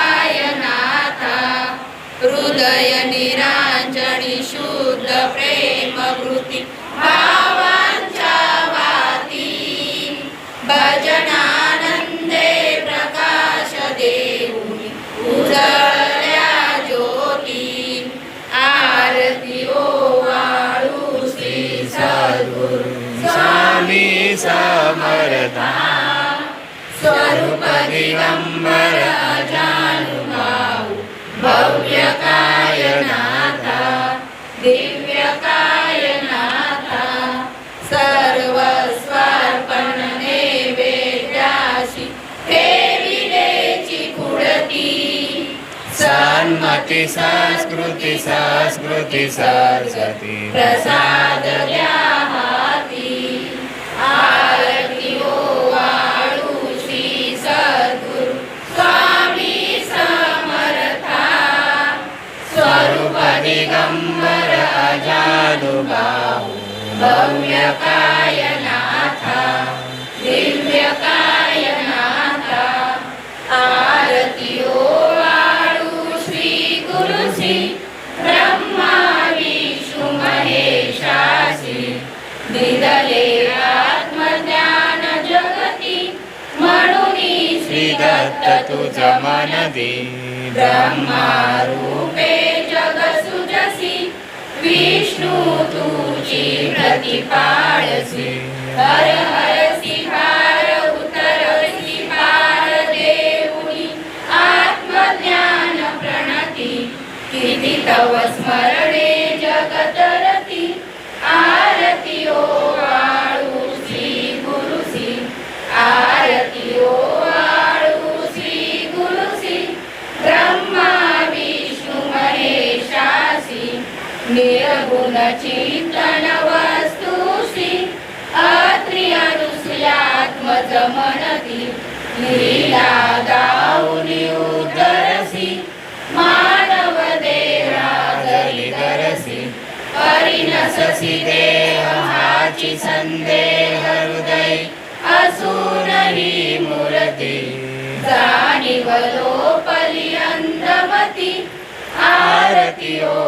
दिव्यकायनाथा हृदय निरांजनी शुद्ध प्रेम वृत्ती भावांच्या वाती भजनानंदे प्रकाश देऊनी उजळल्या ज्योती आरती ओवाळू श्री सद्गुरु स्वामी समर्था स्वरूप दिगंबर अजानुभाऊ भव्य कायनाथा दिव्य कायनाथा सर्वस्वार्पण नैवेद्याशी ठेविलेची कुडती सन्मती संस्कृती संस्कृती सरस्वती प्रसाद द्या हाती आरती ओवाळू श्री सद्गुरु स्वामी समर्था स्वरूप दिगंबर अजानुभाऊ भव्य कायनाथा दिव्य कायनाथा आरती ओवाळू श्री गुरुसी ब्रह्मा विष्णू महेशासी दिदले आत्मज्ञान जगती म्हणून श्री दत्त तुझ मन दे ब्रह्मा रूपे जग सुजसी विष्णू तुझी प्रतिपाळसी हर हरसी भार उतरसी पार देऊनी आत्मज्ञान प्रणती किती तव स्मरणे जगत रती आरती ओवाळू श्री गुरुसी आरती ओवाळू श्री गुरुसी ब्रह्मा विष्णू महेशासी निर्गुण चिंतन वस्तुसी अत्रि अनुसुयात्मज मनती लीला गाऊनी उदरसी मानव देहा जरी दरसी परिणससी देहाची संदेह हृदय असून ही मूर्ती जाणीव लोपली अंधमती आरती